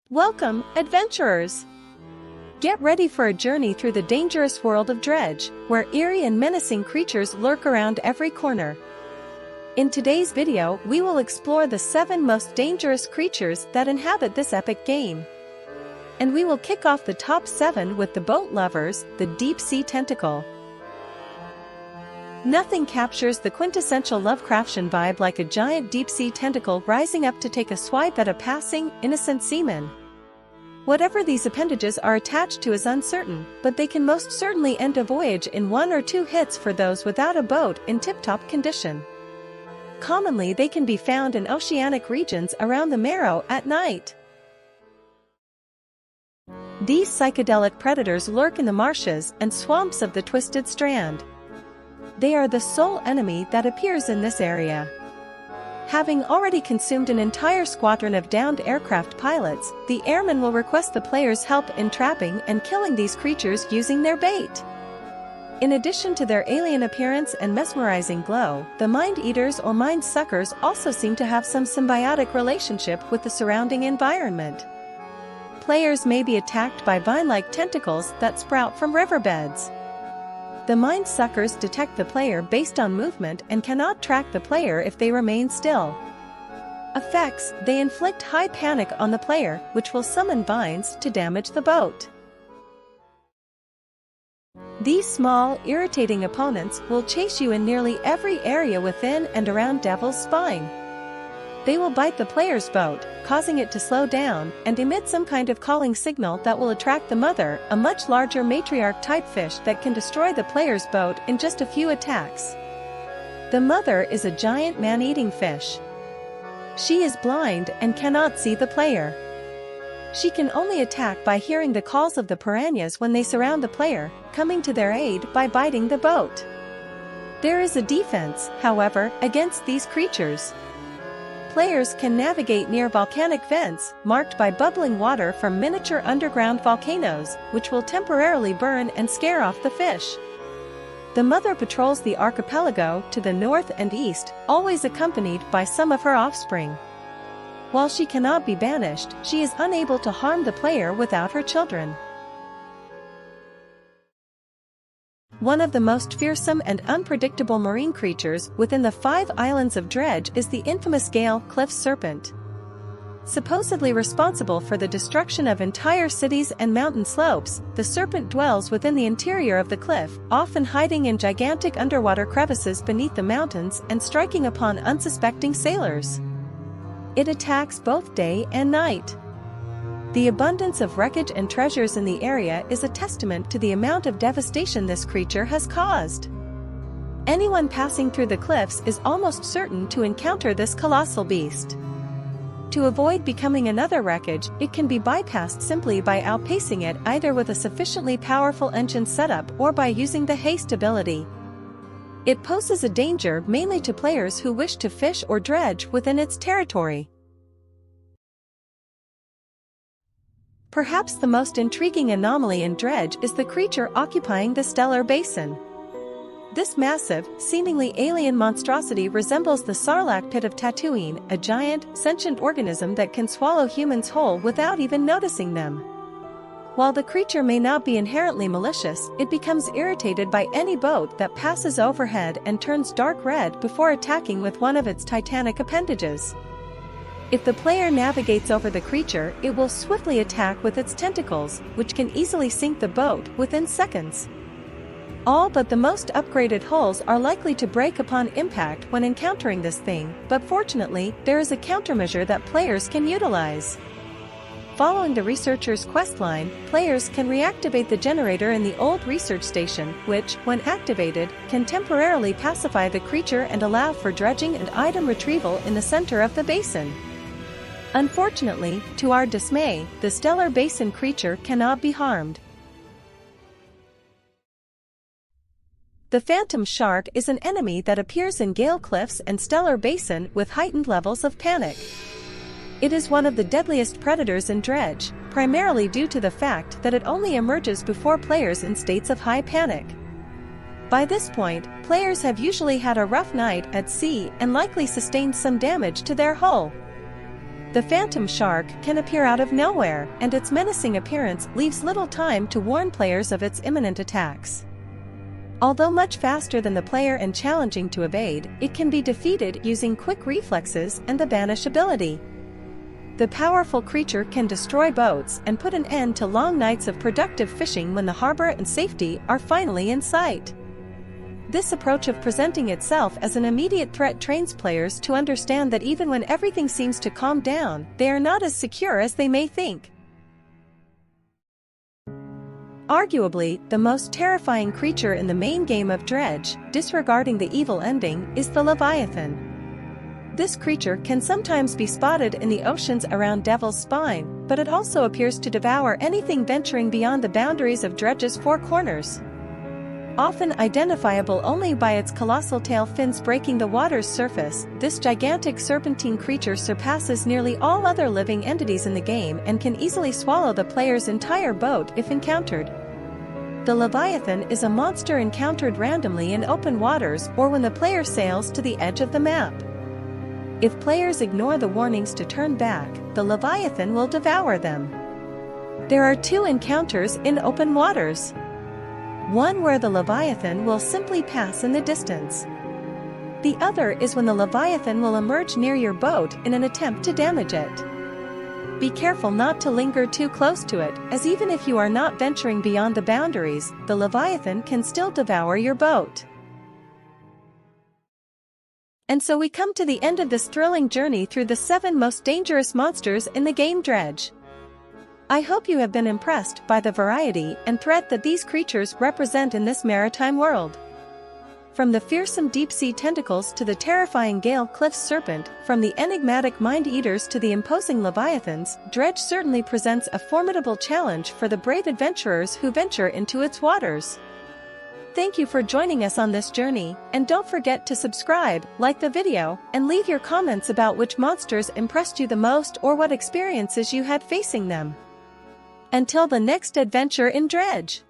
Welcome, adventurers! Get ready for a journey through the dangerous world of Dredge, where eerie and menacing creatures lurk around every corner. In today's video, we will explore the 7 most dangerous creatures that inhabit this epic game. And we will kick off the top 7 with the boat lovers, the deep-sea tentacle. Nothing captures the quintessential Lovecraftian vibe like a giant deep-sea tentacle rising up to take a swipe at a passing, innocent seaman. Whatever these appendages are attached to is uncertain, but they can most certainly end a voyage in 1 or 2 hits for those without a boat in tip-top condition. Commonly they can be found in oceanic regions around the Marrow at night. These psychedelic predators lurk in the marshes and swamps of the Twisted Strand. They are the sole enemy that appears in this area. Having already consumed an entire squadron of downed aircraft pilots, the airmen will request the player's help in trapping and killing these creatures using their bait. In addition to their alien appearance and mesmerizing glow, the mind-eaters or mind-suckers also seem to have some symbiotic relationship with the surrounding environment. Players may be attacked by vine-like tentacles that sprout from riverbeds. The mind-suckers detect the player based on movement and cannot track the player if they remain still. Effects: they inflict high panic on the player, which will summon vines to damage the boat. These small, irritating opponents will chase you in nearly every area within and around Devil's Spine. They will bite the player's boat, causing it to slow down, and emit some kind of calling signal that will attract the mother, a much larger matriarch-type fish that can destroy the player's boat in just a few attacks. The mother is a giant man-eating fish. She is blind and cannot see the player. She can only attack by hearing the calls of the piranhas when they surround the player, coming to their aid by biting the boat. There is a defense, however, against these creatures. Players can navigate near volcanic vents, marked by bubbling water from miniature underground volcanoes, which will temporarily burn and scare off the fish. The mother patrols the archipelago to the north and east, always accompanied by some of her offspring. While she cannot be banished, she is unable to harm the player without her children. One of the most fearsome and unpredictable marine creatures within the 5 islands of Dredge is the infamous Gale cliff serpent. Supposedly responsible for the destruction of entire cities and mountain slopes, the serpent dwells within the interior of the cliff, often hiding in gigantic underwater crevices beneath the mountains and striking upon unsuspecting sailors. It attacks both day and night. The abundance of wreckage and treasures in the area is a testament to the amount of devastation this creature has caused. Anyone passing through the cliffs is almost certain to encounter this colossal beast. To avoid becoming another wreckage, it can be bypassed simply by outpacing it either with a sufficiently powerful engine setup or by using the haste ability. It poses a danger mainly to players who wish to fish or dredge within its territory. Perhaps the most intriguing anomaly in Dredge is the creature occupying the stellar basin. This massive, seemingly alien monstrosity resembles the Sarlacc pit of Tatooine, a giant, sentient organism that can swallow humans whole without even noticing them. While the creature may not be inherently malicious, it becomes irritated by any boat that passes overhead and turns dark red before attacking with one of its titanic appendages. If the player navigates over the creature, it will swiftly attack with its tentacles, which can easily sink the boat within seconds. All but the most upgraded hulls are likely to break upon impact when encountering this thing, but fortunately, there is a countermeasure that players can utilize. Following the researcher's questline, players can reactivate the generator in the old research station, which, when activated, can temporarily pacify the creature and allow for dredging and item retrieval in the center of the basin. Unfortunately, to our dismay, the stellar basin creature cannot be harmed. The phantom shark is an enemy that appears in Gale cliffs and stellar basin with heightened levels of panic. It is one of the deadliest predators in Dredge, primarily due to the fact that it only emerges before players in states of high panic. By this point, players have usually had a rough night at sea and likely sustained some damage to their hull. The phantom shark can appear out of nowhere, and its menacing appearance leaves little time to warn players of its imminent attacks. Although much faster than the player and challenging to evade, it can be defeated using quick reflexes and the banish ability. The powerful creature can destroy boats and put an end to long nights of productive fishing when the harbor and safety are finally in sight. This approach of presenting itself as an immediate threat trains players to understand that even when everything seems to calm down, they are not as secure as they may think. Arguably, the most terrifying creature in the main game of Dredge, disregarding the evil ending, is the Leviathan. This creature can sometimes be spotted in the oceans around Devil's Spine, but it also appears to devour anything venturing beyond the boundaries of Dredge's four corners. Often identifiable only by its colossal tail fins breaking the water's surface, this gigantic serpentine creature surpasses nearly all other living entities in the game and can easily swallow the player's entire boat if encountered. The Leviathan is a monster encountered randomly in open waters or when the player sails to the edge of the map. If players ignore the warnings to turn back, the Leviathan will devour them. There are two encounters in open waters. One where the Leviathan will simply pass in the distance. The other is when the Leviathan will emerge near your boat in an attempt to damage it. Be careful not to linger too close to it, as even if you are not venturing beyond the boundaries, the Leviathan can still devour your boat. And so we come to the end of this thrilling journey through the 7 most dangerous monsters in the game Dredge. I hope you have been impressed by the variety and threat that these creatures represent in this maritime world. From the fearsome deep-sea tentacles to the terrifying Gale cliff serpent, from the enigmatic mind-eaters to the imposing leviathans, Dredge certainly presents a formidable challenge for the brave adventurers who venture into its waters. Thank you for joining us on this journey, and don't forget to subscribe, like the video, and leave your comments about which monsters impressed you the most or what experiences you had facing them. Until the next adventure in Dredge.